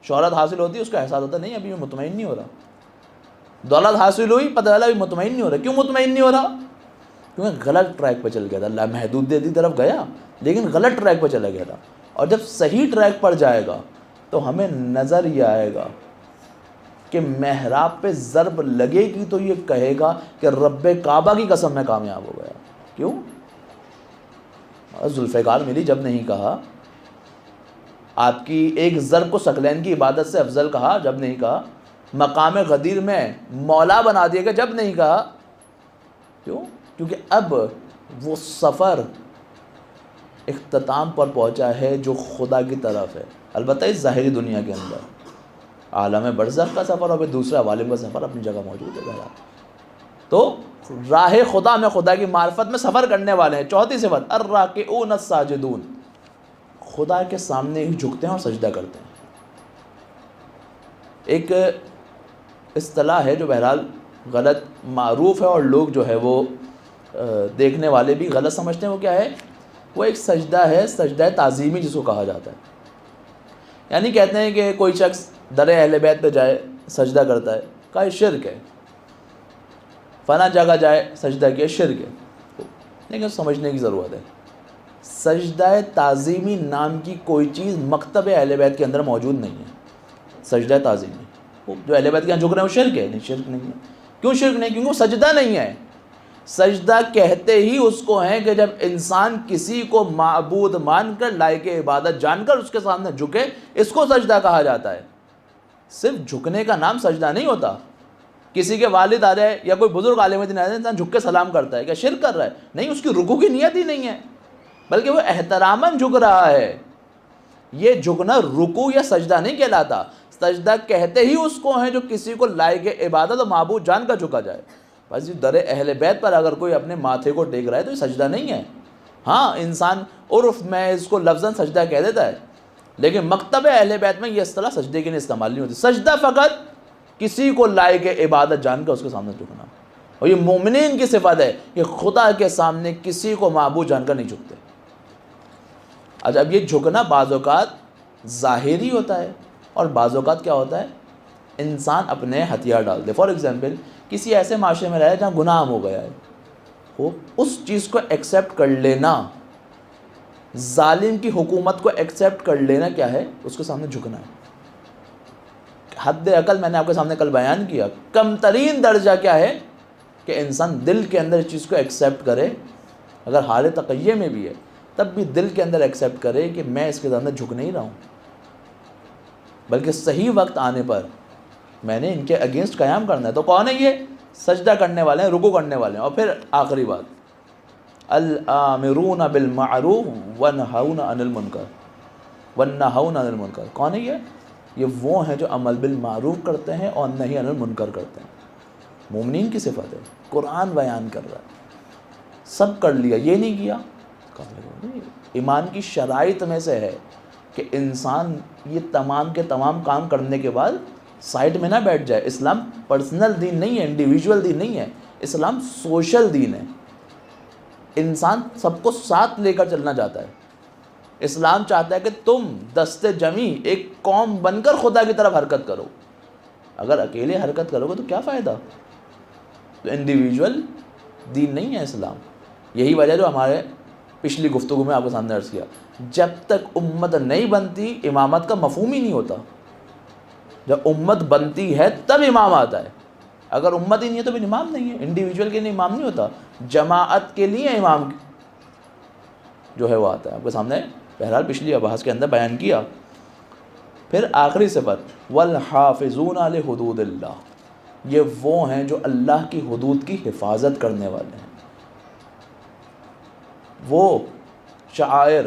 شہرت حاصل ہوتی ہے، اس کا احساس ہوتا ہے نہیں ابھی میں مطمئن نہیں ہو رہا۔ دولت حاصل ہوئی، پتہ چلا ابھی مطمئن نہیں ہو رہا۔ کیوں مطمئن نہیں ہو رہا؟ کیونکہ غلط ٹریک پہ چل گیا تھا، اللہ محدود کی طرف گیا لیکن غلط ٹریک پہ چلا گیا تھا۔ اور جب صحیح ٹریک پر جائے گا تو ہمیں نظر یہ آئے گا کہ محراب پہ ضرب لگے گی تو یہ کہے گا کہ رب کعبہ کی قسم میں کامیاب ہو گیا۔ کیوں؟ ذوالفقار ملی جب نہیں کہا، آپ کی ایک ضرب کو ثقلین کی عبادت سے افضل کہا جب نہیں کہا، مقام غدیر میں مولا بنا دیا گیا جب نہیں کہا۔ کیوں؟ کیونکہ اب وہ سفر اختتام پر پہنچا ہے جو خدا کی طرف ہے۔ البتہ اس ظاہری دنیا کے اندر عالم برزخ کا سفر اور پھر دوسرا عوالم کا سفر اپنی جگہ موجود ہے بہرحال۔ تو راہ خدا میں، خدا کی معرفت میں سفر کرنے والے ہیں۔ چوتھی صفت الراکعون الساجدون، خدا کے سامنے ہی جھکتے ہیں اور سجدہ کرتے ہیں۔ ایک اصطلاح ہے جو بہرحال غلط معروف ہے اور لوگ جو ہے وہ دیکھنے والے بھی غلط سمجھتے ہیں۔ وہ کیا ہے؟ وہ ایک سجدہ ہے، سجدہ تعظیمی جس کو کہا جاتا ہے۔ یعنی کہتے ہیں کہ کوئی شخص در اہل بیت پہ جائے سجدہ کرتا ہے، کہا یہ شرک ہے، فلاں جگہ جائے سجدہ کیا شرک ہے۔ لیکن سمجھنے کی ضرورت ہے، سجدہ تعظیمی نام کی کوئی چیز مکتب اہل بیت کے اندر موجود نہیں ہے۔ سجدہ تعظیمی وہ جو اہل بیت کے یہاں جھک رہے ہیں وہ شرک ہے؟ نہیں، شرک نہیں ہے۔ کیوں شرک نہیں؟ کیونکہ وہ سجدہ نہیں ہے۔ سجدہ کہتے ہی اس کو ہیں کہ جب انسان کسی کو معبود مان کر، لائق عبادت جان کر اس کے سامنے جھکے، اس کو سجدہ کہا جاتا ہے۔ صرف جھکنے کا نام سجدہ نہیں ہوتا۔ کسی کے والد آ جائے یا کوئی بزرگ عالم دین آ جائے، انسان جھک کے سلام کرتا ہے، کیا شرک کر رہا ہے؟ نہیں، اس کی رکوع کی نیت ہی نہیں ہے، بلکہ وہ احتراماً جھک رہا ہے۔ یہ جھکنا رکوع یا سجدہ نہیں کہلاتا. سجدہ کہتے ہی اس کو ہیں جو کسی کو لائق عبادت اور معبود جان کا جھکا جائے. بس در اہل بیت پر اگر کوئی اپنے ماتھے کو ٹیک رہا ہے تو یہ سجدہ نہیں ہے. ہاں انسان عرف میں اس کو لفظاً سجدہ کہہ دیتا ہے، لیکن مکتب اہل بیت میں یہ اصطلاح سجدے کے لیے استعمال نہیں ہوتی. سجدہ فقط کسی کو لائق عبادت جان کر اس کے سامنے جھکنا. اور یہ مومنین کی صفت ہے کہ خدا کے سامنے کسی کو معبود جان کر نہیں جھکتے. اچھا اب یہ جھکنا بعض اوقات ظاہری ہوتا ہے اور بعض اوقات کیا ہوتا ہے انسان اپنے ہتھیار ڈال دے. فار ایگزامپل کسی ایسے معاشرے میں رہا ہے جہاں گناہ ہو گیا ہے، وہ اس چیز کو ایکسیپٹ کر لینا، ظالم کی حکومت کو ایکسیپٹ کر لینا کیا ہے، اس کے سامنے جھکنا ہے. حد عقل میں نے آپ کے سامنے کل بیان کیا، کم ترین درجہ کیا ہے کہ انسان دل کے اندر اس چیز کو ایکسیپٹ کرے، اگر حال تقیہ میں بھی ہے تب بھی دل کے اندر ایکسیپٹ کرے کہ میں اس کے سامنے جھک نہیں رہا ہوں، بلکہ صحیح وقت آنے پر میں نے ان کے اگینسٹ قیام کرنا ہے. تو کون ہے یہ؟ سجدہ کرنے والے ہیں، رکوع کرنے والے ہیں. اور پھر آخری بات، الآمرون بالمعروف ونہون عن المنکر ونہون عن المنکر. کون ہے یہ وہ ہیں جو عمل بالمعروف کرتے ہیں اور نہی عن المنکر کرتے ہیں. مومنین کی صفت ہے، قرآن بیان کر رہا ہے. سب کر لیا، یہ نہیں کیا. ایمان کی شرائط میں سے ہے کہ انسان یہ تمام کے تمام کام کرنے کے بعد سائٹ میں نہ بیٹھ جائے. اسلام پرسنل دین نہیں ہے، انڈیویجول دین نہیں ہے، اسلام سوشل دین ہے. انسان سب کو ساتھ لے کر چلنا چاہتا ہے. اسلام چاہتا ہے کہ تم دست جمعی ایک قوم بن کر خدا کی طرف حرکت کرو. اگر اکیلے حرکت کرو گے تو کیا فائدہ؟ تو انڈیویجول دین نہیں ہے اسلام. یہی وجہ جو ہمارے پچھلی گفتگو میں آپ کے سامنے عرض کیا، جب تک امت نہیں بنتی امامت کا مفہوم ہی نہیں ہوتا. جب امت بنتی ہے تب امام آتا ہے. اگر امت ہی نہیں ہے تو پھر امام نہیں ہے. انڈیویجول کے لیے امام نہیں ہوتا، جماعت کے لیے امام جو ہے وہ آتا ہے. آپ کے سامنے بہرحال پچھلی ابحاث کے اندر بیان کیا. پھر آخری صفت والحافظون لحدود اللہ، یہ وہ ہیں جو اللہ کی حدود کی حفاظت کرنے والے ہیں. وہ شعائر،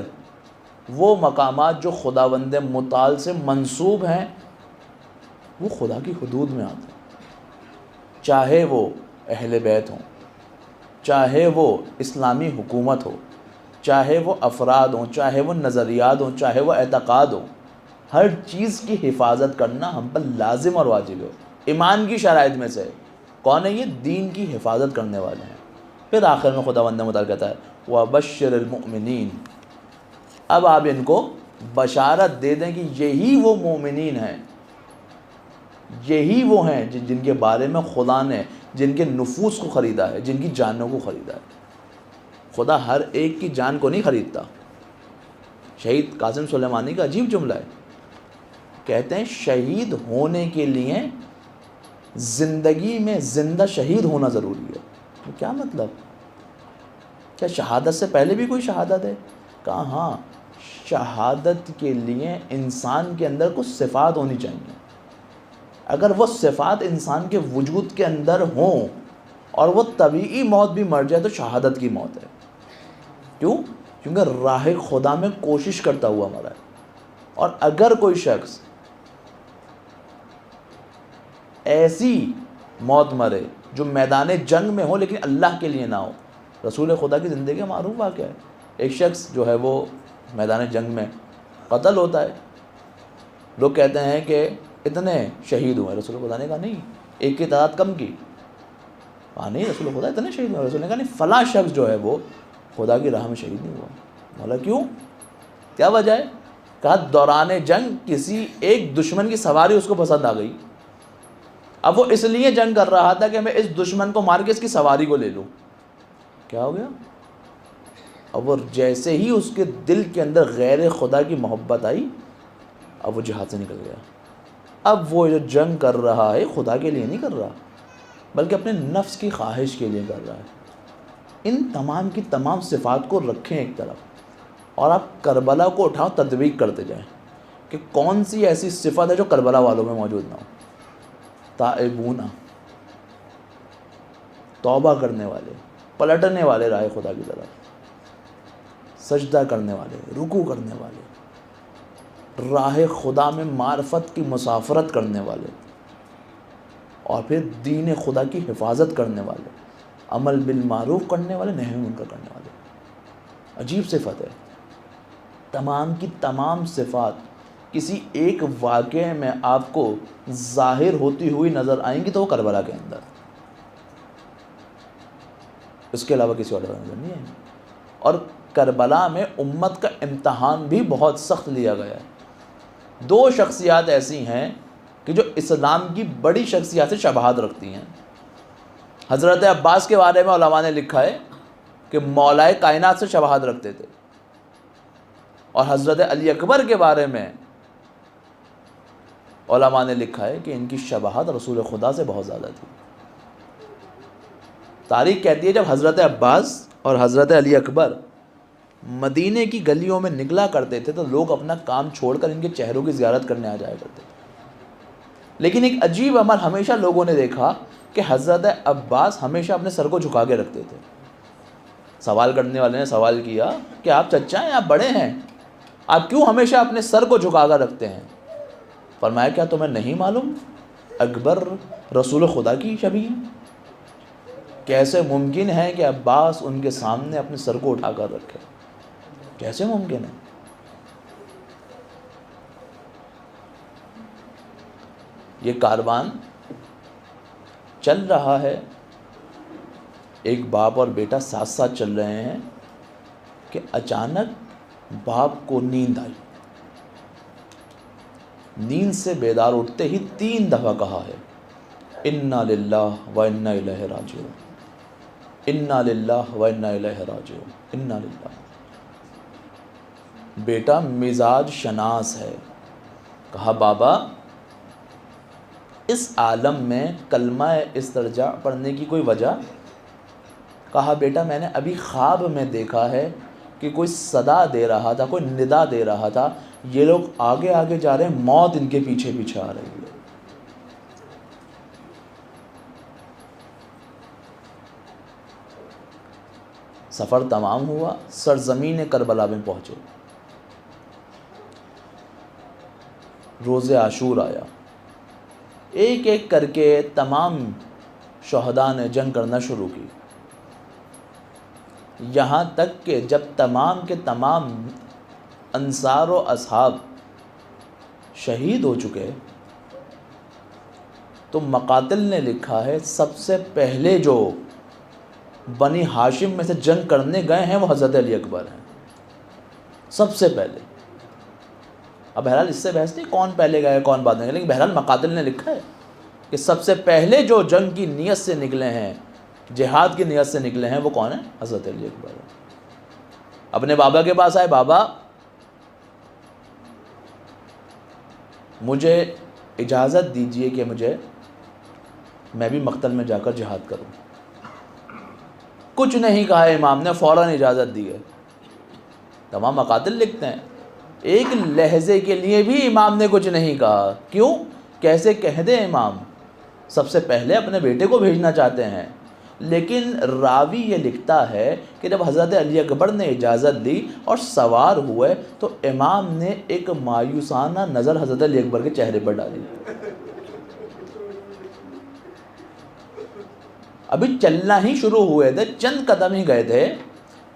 وہ مقامات جو خداوند متعال سے منسوب ہیں وہ خدا کی حدود میں آتے ہیں، چاہے وہ اہل بیت ہوں، چاہے وہ اسلامی حکومت ہو، چاہے وہ افراد ہوں، چاہے وہ نظریات ہوں، چاہے وہ اعتقاد ہوں. ہر چیز کی حفاظت کرنا ہم پر لازم اور واجب ہے. ایمان کی شرائط میں سے کون ہے یہ؟ دین کی حفاظت کرنے والے ہیں. پھر آخر میں خداوند متعال کہتا ہے وَبَشِّرِ الْمُؤْمِنِينَ. اب آپ ان کو بشارت دے دیں کہ یہی وہ مومنین ہیں، یہی وہ ہیں جن کے بارے میں خدا نے جن کے نفوس کو خریدا ہے، جن کی جانوں کو خریدا ہے. خدا ہر ایک کی جان کو نہیں خریدتا. شہید قاسم سلیمانی کا عجیب جملہ ہے، کہتے ہیں شہید ہونے کے لیے زندگی میں زندہ شہید ہونا ضروری ہے. کیا مطلب؟ کیا شہادت سے پہلے بھی کوئی شہادت ہے؟ کہا ہاں، شہادت کے لیے انسان کے اندر کچھ صفات ہونی چاہیے. اگر وہ صفات انسان کے وجود کے اندر ہوں اور وہ طبیعی موت بھی مر جائے تو شہادت کی موت ہے. کیوں؟ کیونکہ راہ خدا میں کوشش کرتا ہوا مرا ہے. اور اگر کوئی شخص ایسی موت مرے جو میدان جنگ میں ہو لیکن اللہ کے لیے نہ ہو، رسول خدا کی زندگی کا معروف واقعہ ہے. ایک شخص جو ہے وہ میدان جنگ میں قتل ہوتا ہے. لوگ کہتے ہیں کہ اتنے شہید ہوئے. رسول خدا نے کہا نہیں، ایک کی تعداد کم کی. کہا نہیں رسول خدا اتنے شہید ہوئے. رسول نے کہا نہیں، فلاں شخص جو ہے وہ خدا کی راہ میں شہید نہیں ہوا. بولا کیوں؟ کیا وجہ ہے؟ کہا دوران جنگ کسی ایک دشمن کی سواری اس کو پسند آ گئی. اب وہ اس لیے جنگ کر رہا تھا کہ میں اس دشمن کو مار کے اس کی سواری کو لے لوں. کیا ہو گیا؟ اب وہ جیسے ہی اس کے دل کے اندر غیر خدا کی محبت آئی، اب وہ جہاد سے نکل گیا. اب وہ جو جنگ کر رہا ہے خدا کے لیے نہیں کر رہا بلکہ اپنے نفس کی خواہش کے لیے کر رہا ہے. ان تمام کی تمام صفات کو رکھیں ایک طرف اور آپ کربلا کو اٹھاؤ، تدویق کرتے جائیں کہ کون سی ایسی صفت ہے جو کربلا والوں میں موجود نہ ہو. تائبون، توبہ کرنے والے، پلٹنے والے راہ خدا کی طرف، سجدہ کرنے والے، رکوع کرنے والے. راہ خدا میں معرفت کی مسافرت کرنے والے، اور پھر دین خدا کی حفاظت کرنے والے، عمل بالمعروف کرنے والے، نہی عن المنکر کرنے والے۔ عجیب صفت ہے۔ تمام کی تمام صفات کسی ایک واقعے میں آپ کو ظاہر ہوتی ہوئی نظر آئیں گی، تو وہ کربلا کے اندر، اس کے علاوہ کسی اور جگہ نظر نہیں آئیں گی۔ اور کربلا میں امت کا امتحان بھی بہت سخت لیا گیا ہے۔ دو شخصیات ایسی ہیں کہ جو اسلام کی بڑی شخصیات سے شباہت رکھتی ہیں۔ حضرت عباس کے بارے میں علماء نے لکھا ہے کہ مولائے کائنات سے شباہت رکھتے تھے، اور حضرت علی اکبر کے بارے میں علماء نے لکھا ہے کہ ان کی شباہت رسول خدا سے بہت زیادہ تھی۔ تاریخ کہتی ہے جب حضرت عباس اور حضرت علی اکبر مدینے کی گلیوں میں نکلا کرتے تھے تو لوگ اپنا کام چھوڑ کر ان کے چہروں کی زیارت کرنے آ جایا کرتے تھے۔ لیکن ایک عجیب عمل ہمیشہ لوگوں نے دیکھا کہ حضرت عباس ہمیشہ اپنے سر کو جھکا کے رکھتے تھے۔ سوال کرنے والے نے سوال کیا کہ آپ چچا ہیں، آپ بڑے ہیں، آپ کیوں ہمیشہ اپنے سر کو جھکا کر رکھتے ہیں؟ فرمایا کیا تمہیں نہیں معلوم اکبر رسول خدا کی شبیہ ہیں؟ کیسے ممکن ہے کہ عباس ان کے سامنے اپنے سر کو اٹھا کر رکھے؟ کیسے ممکن ہے؟ یہ کاروان چل رہا ہے، ایک باپ اور بیٹا ساتھ ساتھ چل رہے ہیں کہ اچانک باپ کو نیند آئی۔ نیند سے بیدار اٹھتے ہی 3 دفعہ کہا ہے انا للہ و انا الیہ راجعون، انا للہ و انا الیہ راجعون، انا للہ۔ بیٹا مزاج شناس ہے، کہا بابا اس عالم میں کلمہ استرجاع پڑھنے کی کوئی وجہ؟ کہا بیٹا میں نے ابھی خواب میں دیکھا ہے کہ کوئی صدا دے رہا تھا، کوئی ندا دے رہا تھا، یہ لوگ آگے آگے جا رہے ہیں، موت ان کے پیچھے پیچھے آ رہی ہے۔ سفر تمام ہوا، سرزمین کربلا میں پہنچے، روز عاشور آیا، ایک ایک کر کے تمام شہداء نے جنگ کرنا شروع کی، یہاں تک کہ جب تمام کے تمام انصار و اصحاب شہید ہو چکے تو مقاتل نے لکھا ہے سب سے پہلے جو بنی ہاشم میں سے جنگ کرنے گئے ہیں وہ حضرت علی اکبر ہیں، سب سے پہلے۔ اب بہرحال اس سے بحث نہیں کون پہلے گئے کون بعد میں گئے، لیکن بہرحال مقاتل نے لکھا ہے کہ سب سے پہلے جو جنگ کی نیت سے نکلے ہیں، جہاد کی نیت سے نکلے ہیں، وہ کون ہیں؟ حضرت علی اکبر ہیں۔ اپنے بابا کے پاس آئے، بابا مجھے اجازت دیجئے کہ میں بھی مقتل میں جا کر جہاد کروں۔ کچھ نہیں کہا امام نے، فوراً اجازت دی ہے۔ تمام مقاتل لکھتے ہیں ایک لہجے کے لیے بھی امام نے کچھ نہیں کہا۔ کیوں؟ کیسے کہہ دیں امام، سب سے پہلے اپنے بیٹے کو بھیجنا چاہتے ہیں۔ لیکن راوی یہ لکھتا ہے کہ جب حضرت علی اکبر نے اجازت دی اور سوار ہوئے تو امام نے ایک مایوسانہ نظر حضرت علی اکبر کے چہرے پر ڈالی۔ ابھی چلنا ہی شروع ہوئے تھے، چند قدم ہی گئے تھے،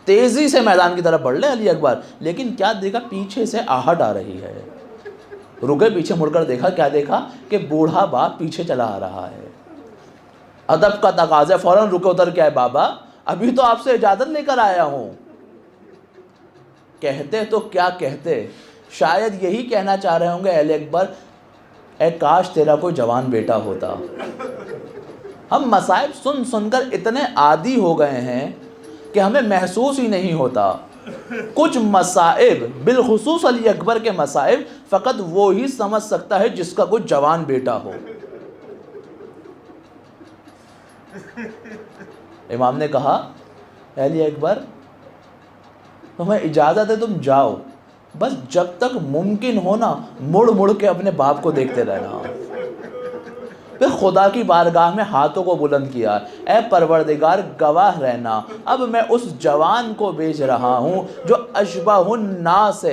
تیزی سے میدان کی طرف بڑھ لے علی اکبر، لیکن کیا دیکھا؟ پیچھے سے آہٹ آ رہی ہے۔ رکے، پیچھے مڑ کر دیکھا، کیا دیکھا؟ کہ بوڑھا باپ پیچھے چلا آ رہا ہے۔ ادب کا تقاضا، فوراً رکے، اتر کے آئے، بابا ابھی تو آپ سے اجازت لے کر آیا ہوں۔ کہتے تو کیا کہتے، شاید یہی کہنا چاہ رہے ہوں گے علی اکبر، اے کاش تیرا کوئی جوان بیٹا ہوتا۔ ہم مصائب سن سن کر اتنے عادی ہو گئے ہیں کہ ہمیں محسوس ہی نہیں ہوتا۔ کچھ مصائب، بالخصوص علی اکبر کے مصائب، فقط وہی سمجھ سکتا ہے جس کا کوئی جوان بیٹا ہو۔ امام نے کہا اے علی اکبر تمہیں اجازت ہے، تم جاؤ، بس جب تک ممکن ہو نا مڑ مڑ کے اپنے باپ کو دیکھتے رہنا۔ پھر خدا کی بارگاہ میں ہاتھوں کو بلند کیا، اے پروردگار گواہ رہنا، اب میں اس جوان کو بھیج رہا ہوں جو اشبہ الناس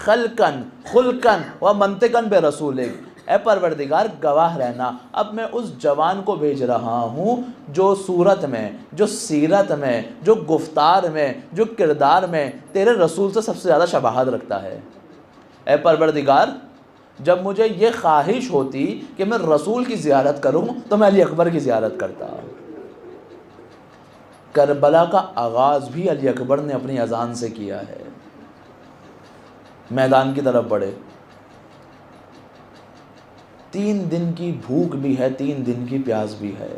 خلقن خلقن و منطقن برسولک، اے پروردگار گواہ رہنا، اب میں اس جوان کو بھیج رہا ہوں جو صورت میں، جو سیرت میں، جو گفتار میں، جو کردار میں تیرے رسول سے سب سے زیادہ شباہت رکھتا ہے۔ اے پروردگار جب مجھے یہ خواہش ہوتی کہ میں رسول کی زیارت کروں تو میں علی اکبر کی زیارت کرتا۔ کربلا کا آغاز بھی علی اکبر نے اپنی اذان سے کیا ہے۔ میدان کی طرف بڑھے، 3 دن کی بھوک بھی ہے، 3 دن کی پیاس بھی ہے،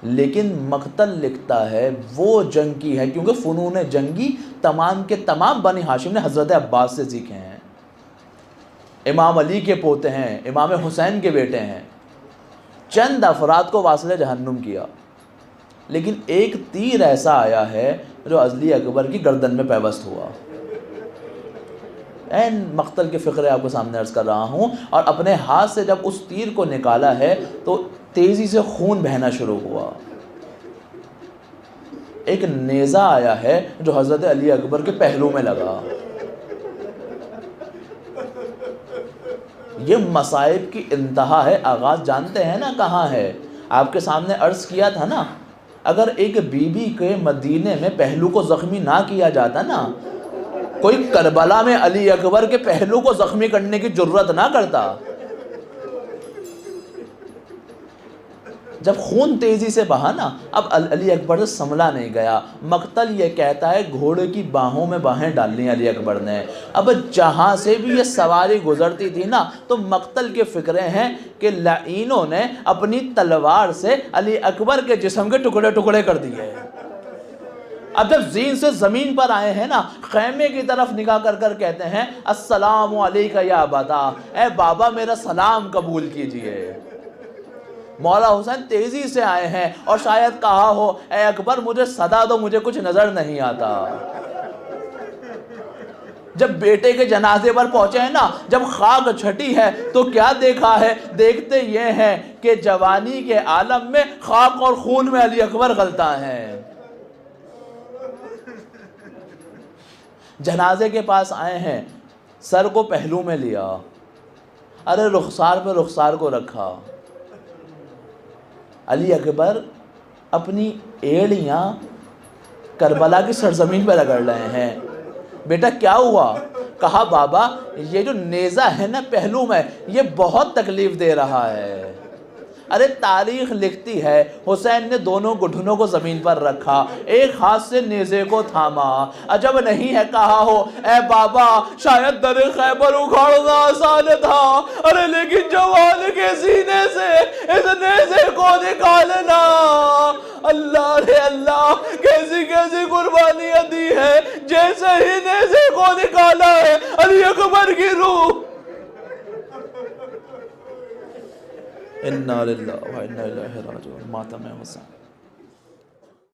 لیکن مقتل لکھتا ہے وہ جنگ کی ہے، کیونکہ فنون جنگی تمام کے تمام بنی ہاشم نے حضرت عباس سے سیکھے ہیں، امام علی کے پوتے ہیں، امام حسین کے بیٹے ہیں۔ چند افراد کو واصل جہنم کیا، لیکن ایک تیر ایسا آیا ہے جو علی اکبر کی گردن میں پیوست ہوا۔ این مقتل کے فقرے آپ کو سامنے عرض کر رہا ہوں، اور اپنے ہاتھ سے جب اس تیر کو نکالا ہے تو تیزی سے خون بہنا شروع ہوا۔ ایک نیزہ آیا ہے جو حضرت علی اکبر کے پہلو میں لگا۔ یہ مصائب کی انتہا ہے، آغاز جانتے ہیں نا کہاں ہے؟ آپ کے سامنے عرض کیا تھا نا، اگر ایک بی بی کے مدینے میں پہلو کو زخمی نہ کیا جاتا نا، کوئی کربلا میں علی اکبر کے پہلو کو زخمی کرنے کی جرت نہ کرتا۔ جب خون تیزی سے بہا نا، اب علی اکبر سے سنبھلا نہیں گیا۔ مقتل یہ کہتا ہے گھوڑے کی باہوں میں باہیں ڈال لی علی اکبر نے۔ اب جہاں سے بھی یہ سواری گزرتی تھی نا تو مقتل کے فکرے ہیں کہ لعینوں نے اپنی تلوار سے علی اکبر کے جسم کے ٹکڑے ٹکڑے کر دیے۔ اب جب زین سے زمین پر آئے ہیں نا، خیمے کی طرف نگاہ کر کر کہتے ہیں السلام علیکہ یا ابا، اے بابا میرا سلام قبول کیجئے۔ مولا حسین تیزی سے آئے ہیں اور شاید کہا ہو اے اکبر مجھے صدا دو، مجھے کچھ نظر نہیں آتا۔ جب بیٹے کے جنازے پر پہنچے ہیں نا، جب خاک چھٹی ہے تو کیا دیکھا ہے؟ دیکھتے یہ ہیں کہ جوانی کے عالم میں خاک اور خون میں علی اکبر غلطاں ہیں۔ جنازے کے پاس آئے ہیں، سر کو پہلو میں لیا، ارے رخسار پہ رخسار کو رکھا۔ علی اکبر اپنی ایڑیاں کربلا کی سرزمین پہ رگڑ رہے ہیں۔ بیٹا کیا ہوا؟ کہا بابا یہ جو نیزہ ہے نا پہلو میں، یہ بہت تکلیف دے رہا ہے۔ ارے تاریخ لکھتی ہے حسین نے دونوں گھٹنوں کو زمین پر رکھا، ایک ہاتھ سے نیزے کو تھاما۔ عجب نہیں ہے کہا ہو اے بابا شاید در خیبر اکھاڑنا آسان تھا، ارے لیکن جوان کے سینے سے اس نیزے کو نکالنا، اللہ رے اللہ کیسی کیسی قربانیاں دی ہے۔ جیسے ہی نیزے کو نکالا ہے علی اکبر کی روح اِنَّا لِلَّهِ وَإِنَّا إِلَيْهِ رَاجِعُونَ، ماتم حسین۔